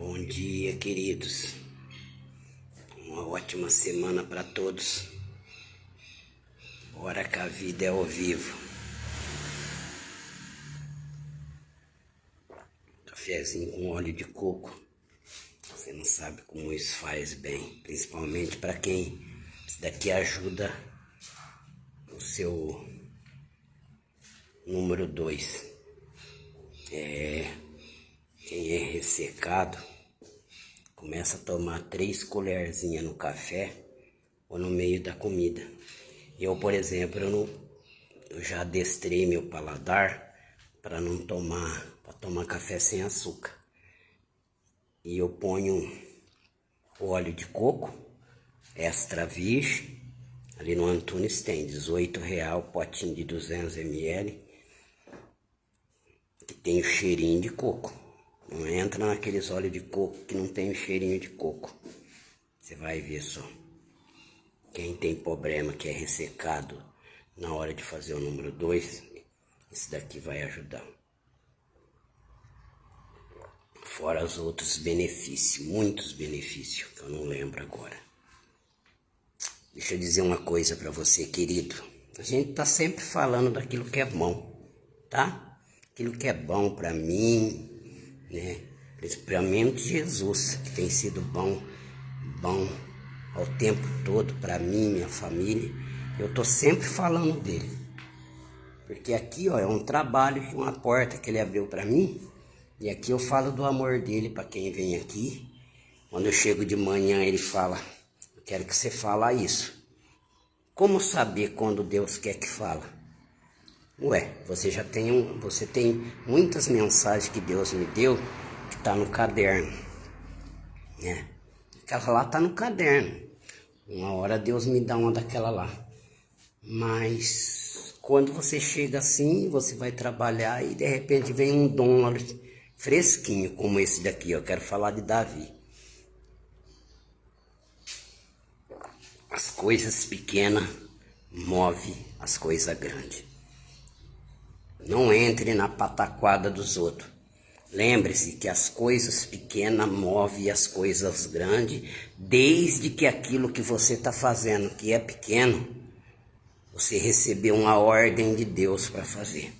Bom dia, queridos. Uma ótima semana para todos. Bora que a vida é ao vivo. Cafezinho com óleo de coco. Você não sabe como isso faz bem, principalmente para quem isso daqui ajuda o seu número 2. Quem é ressecado, começa a tomar 3 colherzinhas no café ou no meio da comida. Eu, por exemplo, eu já adestrei meu paladar para tomar café sem açúcar. E eu ponho óleo de coco, extra virgem, ali no Antunes tem R$18, potinho de 200 ml, que tem o cheirinho de coco. Não entra naqueles óleos de coco que não tem o cheirinho de coco. Você vai ver só. Quem tem problema, que é ressecado na hora de fazer o número 2, esse daqui vai ajudar. Fora os outros benefícios, muitos benefícios, que eu não lembro agora. Deixa eu dizer uma coisa para você, querido. A gente tá sempre falando daquilo que é bom, tá? Aquilo que é bom para mim, né? Principalmente Jesus, que tem sido bom ao tempo todo para mim, minha família. Eu tô sempre falando dele. Porque aqui, ó, é um trabalho, uma porta que ele abriu para mim. E aqui eu falo do amor dele para quem vem aqui. Quando eu chego de manhã, ele fala: eu quero que você fale isso. Como saber quando Deus quer que fala? Ué, você tem muitas mensagens que Deus me deu que tá no caderno, né? Aquela lá tá no caderno. Uma hora Deus me dá uma daquela lá. Mas quando você chega assim, você vai trabalhar e de repente vem um dom fresquinho como esse daqui. Eu quero falar de Davi. As coisas pequenas movem as coisas grandes. Não entre na pataquada dos outros. Lembre-se que as coisas pequenas movem as coisas grandes, desde que aquilo que você está fazendo, que é pequeno, você recebeu uma ordem de Deus para fazer.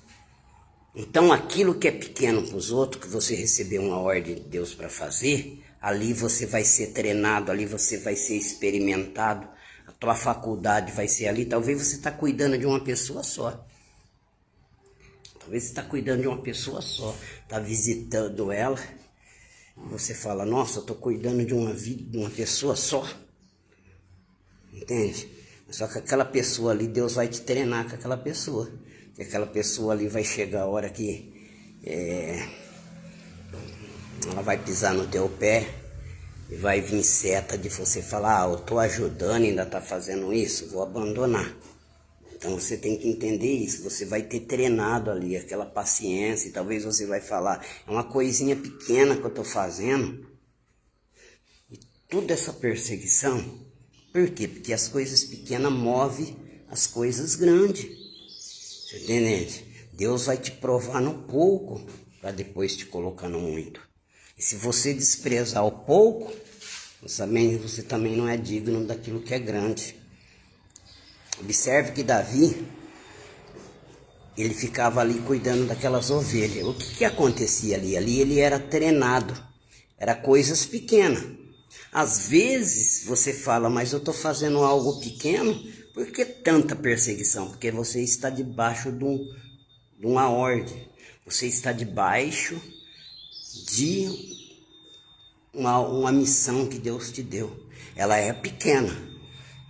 Então, aquilo que é pequeno para os outros, que você recebeu uma ordem de Deus para fazer, ali você vai ser treinado, ali você vai ser experimentado, a tua faculdade vai ser ali. Talvez você está cuidando de uma pessoa só. Talvez você está cuidando de uma pessoa só, está visitando ela, e você fala: nossa, eu estou cuidando de uma pessoa só. Entende? Só que aquela pessoa ali, Deus vai te treinar com aquela pessoa. Porque aquela pessoa ali vai chegar a hora que ela vai pisar no teu pé e vai vir seta de você falar: eu estou ajudando e ainda está fazendo isso, vou abandonar. Então você tem que entender isso, você vai ter treinado ali aquela paciência, e talvez você vai falar: é uma coisinha pequena que eu estou fazendo. E toda essa perseguição, por quê? Porque as coisas pequenas movem as coisas grandes. Você entende? Deus vai te provar no pouco, para depois te colocar no muito. E se você desprezar o pouco, você também não é digno daquilo que é grande. Observe que Davi, ele ficava ali cuidando daquelas ovelhas. O que acontecia ali? Ali ele era treinado. Era coisas pequenas. Às vezes você fala: mas eu estou fazendo algo pequeno, por que tanta perseguição? Porque você está debaixo de uma ordem. Você está debaixo de uma missão que Deus te deu. Ela é pequena,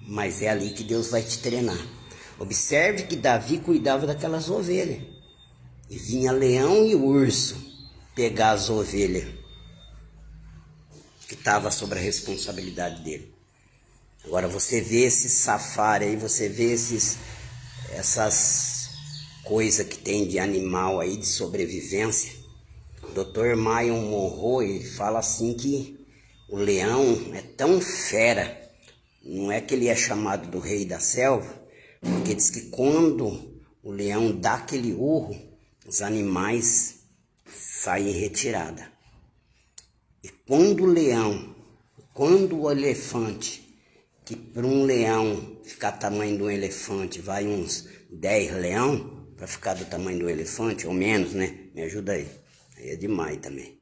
mas é ali que Deus vai te treinar. Observe que Davi cuidava daquelas ovelhas. E vinha leão e urso pegar as ovelhas que estava sobre a responsabilidade dele. Agora você vê esses safaris aí, você vê essas coisas que tem de animal aí, de sobrevivência. O Dr. Myron Monroe, ele fala assim que o leão é tão fera. Não é que ele é chamado do rei da selva, porque diz que quando o leão dá aquele urro, os animais saem em retirada. E quando o elefante, que para um leão ficar tamanho de um elefante, vai uns 10 leão, para ficar do tamanho do elefante, ou menos, né? Me ajuda aí. Aí é demais também,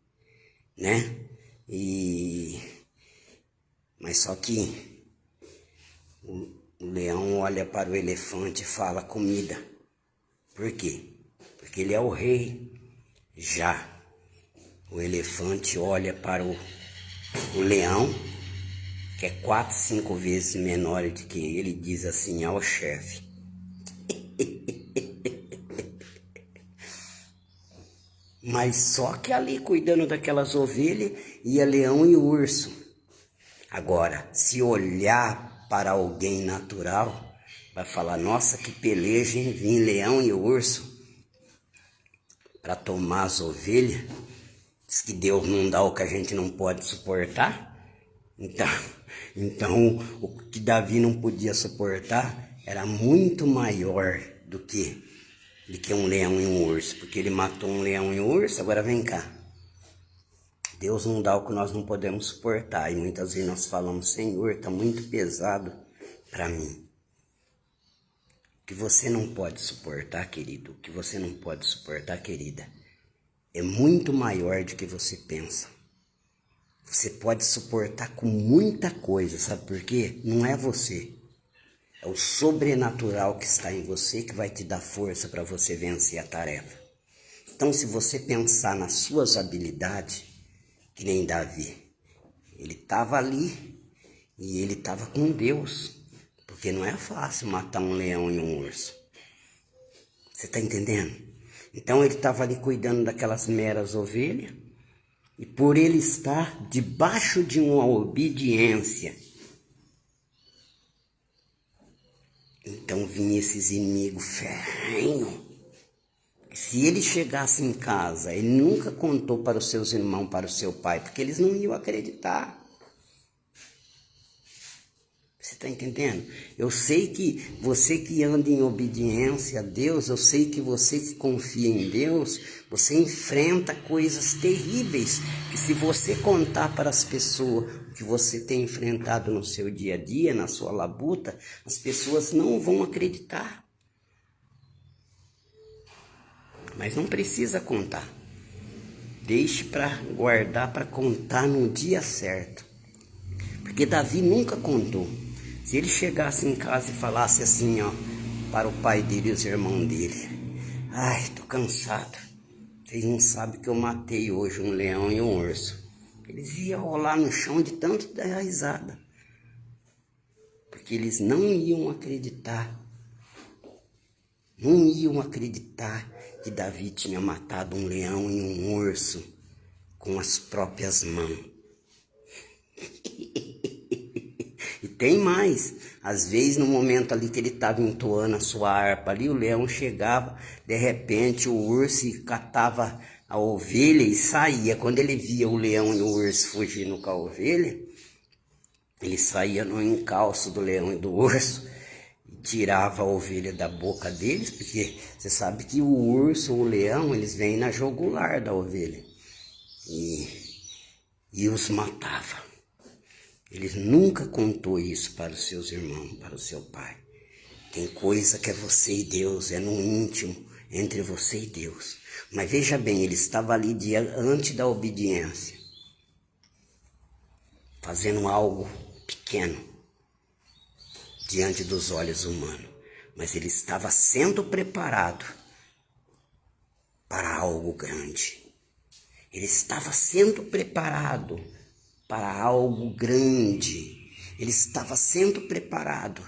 né? Mas só que o leão olha para o elefante e fala comida. Por quê? Porque ele é o rei. Já o elefante olha para o leão, que é 4, 5 vezes menor do que ele, diz assim ao chefe: mas só que ali cuidando daquelas ovelhas ia leão e urso. Agora, se olhar para alguém natural, vai falar: nossa, que peleja, hein? Vim leão e urso para tomar as ovelhas. Diz que Deus não dá o que a gente não pode suportar. Então o que Davi não podia suportar era muito maior do que um leão e um urso. Porque ele matou um leão e um urso. Agora vem cá. Deus não dá o que nós não podemos suportar. E muitas vezes nós falamos: Senhor, está muito pesado para mim. O que você não pode suportar, querido, o que você não pode suportar, querida, é muito maior do que você pensa. Você pode suportar com muita coisa, sabe por quê? Não é você. É o sobrenatural que está em você que vai te dar força para você vencer a tarefa. Então, se você pensar nas suas habilidades, que nem Davi, ele estava ali e ele estava com Deus. Porque não é fácil matar um leão e um urso. Você está entendendo? Então ele estava ali cuidando daquelas meras ovelhas, e por ele estar debaixo de uma obediência, então vinha esses inimigos ferrenhos. Se ele chegasse em casa, ele nunca contou para os seus irmãos, para o seu pai, porque eles não iam acreditar. Você está entendendo? Eu sei que você que anda em obediência a Deus, eu sei que você que confia em Deus, você enfrenta coisas terríveis, que se você contar para as pessoas o que você tem enfrentado no seu dia a dia, na sua labuta, as pessoas não vão acreditar. Mas não precisa contar. Deixe para guardar, para contar no dia certo. Porque Davi nunca contou. Se ele chegasse em casa e falasse assim, ó, para o pai dele e os irmãos dele: ai, tô cansado. Vocês não sabem que eu matei hoje um leão e um urso. Eles iam rolar no chão de tanto dar risada. Porque eles não iam acreditar. Não iam acreditar que Davi tinha matado um leão e um urso com as próprias mãos. E tem mais, às vezes no momento ali que ele estava entoando a sua harpa ali, o leão chegava, de repente o urso catava a ovelha e saía. Quando ele via o leão e o urso fugindo com a ovelha, ele saía no encalço do leão e do urso, e tirava a ovelha da boca deles, porque você sabe que o urso ou o leão, eles vêm na jugular da ovelha, e os matava. Ele nunca contou isso para os seus irmãos, para o seu pai. Tem coisa que é você e Deus, é no íntimo, entre você e Deus. Mas veja bem, ele estava ali diante da obediência, fazendo algo pequeno diante dos olhos humanos. Mas ele estava sendo preparado para algo grande. Ele estava sendo preparado para algo grande. Ele estava sendo preparado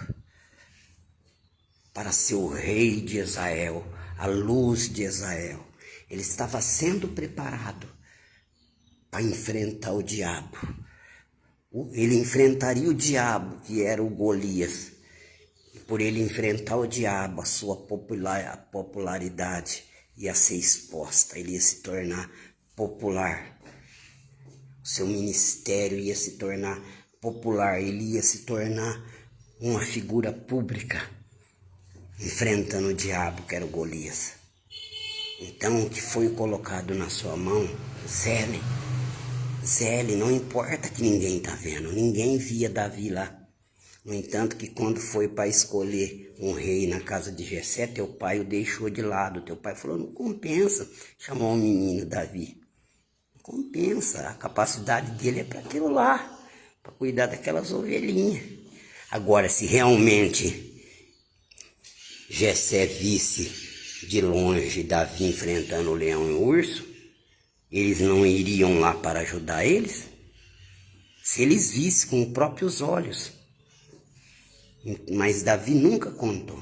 para ser o rei de Israel, a luz de Israel. Ele estava sendo preparado para enfrentar o diabo. Ele enfrentaria o diabo, que era o Golias. E por ele enfrentar o diabo, a sua popularidade ia ser exposta. Ele ia se tornar popular. O seu ministério ia se tornar popular, ele ia se tornar uma figura pública, enfrentando o diabo, que era o Golias. Então, o que foi colocado na sua mão, zele. Zele, não importa que ninguém tá vendo, ninguém via Davi lá. No entanto, que quando foi para escolher um rei na casa de Jessé, teu pai o deixou de lado. Teu pai falou, não compensa chamar o menino Davi. Não compensa, a capacidade dele é para aquilo lá, para cuidar daquelas ovelhinhas. Agora, se realmente Jessé visse de longe Davi enfrentando o leão e o urso, eles não iriam lá para ajudar eles? Se eles vissem com os próprios olhos. Mas Davi nunca contou.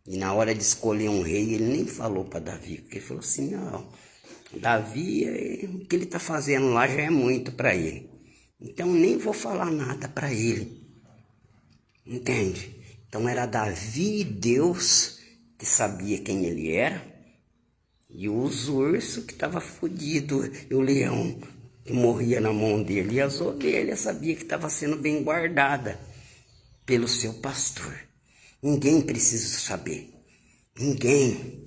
E na hora de escolher um rei, ele nem falou para Davi, porque ele falou assim, não, Davi, o que ele está fazendo lá já é muito para ele. Então nem vou falar nada para ele. Entende? Então era Davi e Deus que sabia quem ele era, e os ursos que estavam fodidos, e o leão que morria na mão dele, e as ovelhas sabia que estava sendo bem guardada pelo seu pastor. Ninguém precisa saber. Ninguém.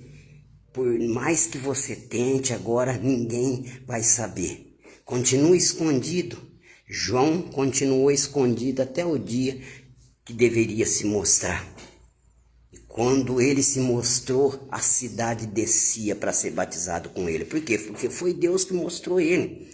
Por mais que você tente agora, ninguém vai saber. Continue escondido. João continuou escondido até o dia que deveria se mostrar. E quando ele se mostrou, a cidade descia para ser batizado com ele. Por quê? Porque foi Deus que mostrou ele.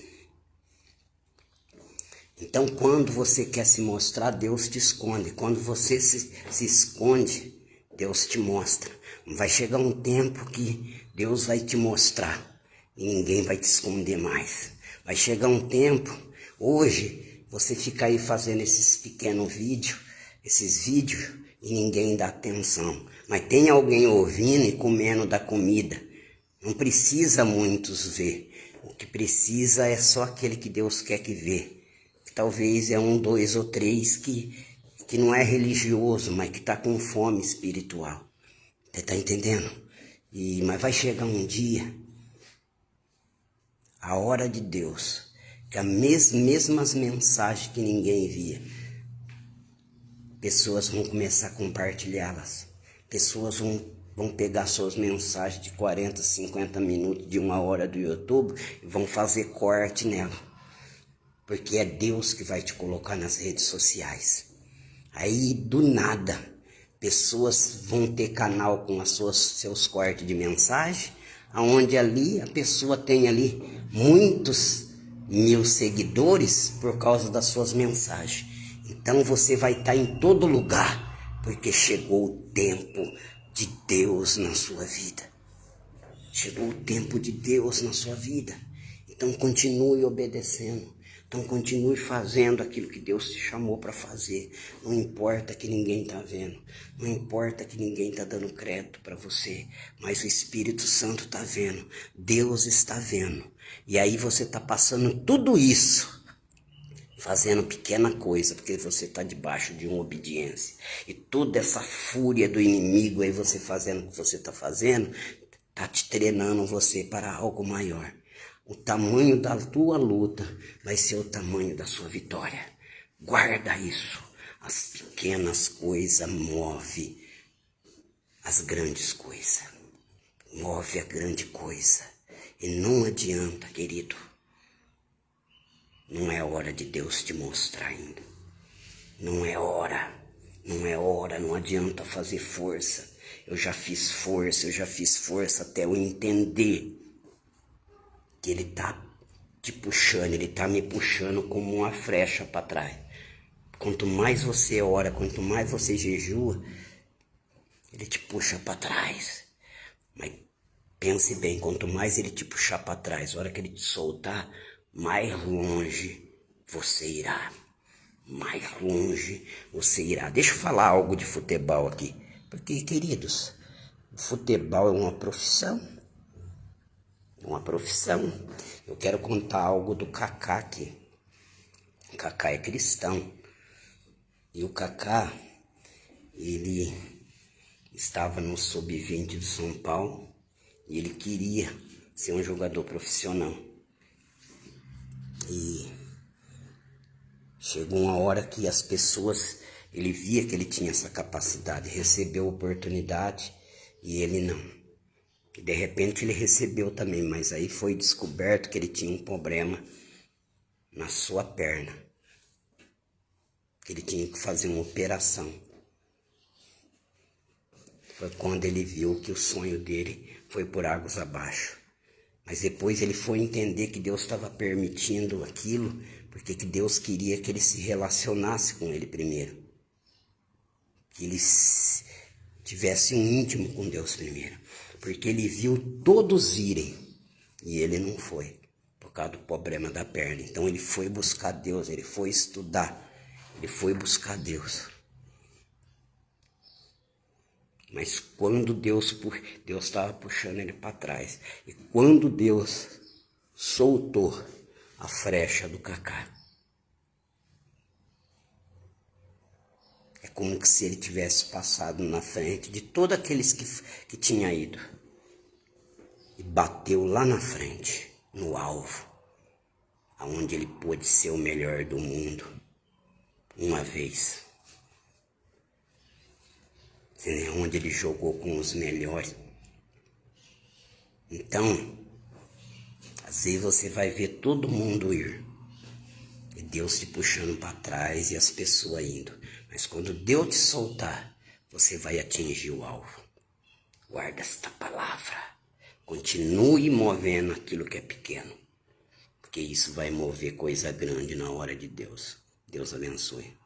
Então, quando você quer se mostrar, Deus te esconde. Quando você se esconde, Deus te mostra. Vai chegar um tempo que Deus vai te mostrar e ninguém vai te esconder mais. Vai chegar um tempo, hoje, você fica aí fazendo esses pequenos vídeos, e ninguém dá atenção. Mas tem alguém ouvindo e comendo da comida. Não precisa muitos ver. O que precisa é só aquele que Deus quer que vê. Talvez é 1, 2 ou 3 que não é religioso, mas que está com fome espiritual. Você está entendendo? Mas vai chegar um dia, a hora de Deus, que as mesmas mensagens que ninguém via, pessoas vão começar a compartilhá-las. Pessoas vão pegar suas mensagens de 40, 50 minutos, de 1 hora do YouTube e vão fazer corte nela. Porque é Deus que vai te colocar nas redes sociais. Aí, do nada, pessoas vão ter canal com seus cortes de mensagem, onde ali a pessoa tem ali muitos 1000 seguidores por causa das suas mensagens. Então você vai estar em todo lugar, porque chegou o tempo de Deus na sua vida. Chegou o tempo de Deus na sua vida. Então continue obedecendo. Então continue fazendo aquilo que Deus te chamou para fazer. Não importa que ninguém está vendo. Não importa que ninguém está dando crédito para você. Mas o Espírito Santo está vendo. Deus está vendo. E aí você está passando tudo isso, fazendo pequena coisa, porque você está debaixo de uma obediência. E toda essa fúria do inimigo aí, você fazendo o que você está fazendo, está te treinando você para algo maior. O tamanho da tua luta vai ser o tamanho da sua vitória. Guarda isso. As pequenas coisas movem as grandes coisas. Move a grande coisa. E não adianta, querido. Não é hora de Deus te mostrar ainda. Não é hora. Não é hora. Não adianta fazer força. Eu já fiz força até eu entender que ele tá te puxando, ele tá me puxando como uma flecha para trás. Quanto mais você ora, quanto mais você jejua, ele te puxa para trás. Mas pense bem, quanto mais ele te puxar para trás, a hora que ele te soltar, mais longe você irá. Mais longe você irá. Deixa eu falar algo de futebol aqui. Porque, queridos, o futebol é uma profissão. Uma profissão. Eu quero contar algo do Kaká aqui. O Kaká é cristão. E o Kaká, ele estava no sub-20 do São Paulo e ele queria ser um jogador profissional. E chegou uma hora que as pessoas, ele via que ele tinha essa capacidade, recebeu a oportunidade e ele não. De repente ele recebeu também, mas aí foi descoberto que ele tinha um problema na sua perna. Ele tinha que fazer uma operação. Foi quando ele viu que o sonho dele foi por águas abaixo. Mas depois ele foi entender que Deus estava permitindo aquilo, porque que Deus queria que ele se relacionasse com ele primeiro. Que ele tivesse um íntimo com Deus primeiro. Porque ele viu todos irem e ele não foi, por causa do problema da perna. Então ele foi buscar Deus, ele foi estudar, ele foi buscar Deus. Mas quando Deus estava puxando ele para trás. E quando Deus soltou a frecha do Cacá, é como se ele tivesse passado na frente de todos aqueles que tinha ido. E bateu lá na frente, no alvo, aonde ele pôde ser o melhor do mundo, uma vez. Onde ele jogou com os melhores. Então, às vezes você vai ver todo mundo ir. E Deus te puxando para trás e as pessoas indo. Mas quando Deus te soltar, você vai atingir o alvo. Guarda esta palavra. Continue movendo aquilo que é pequeno. Porque isso vai mover coisa grande na hora de Deus. Deus abençoe.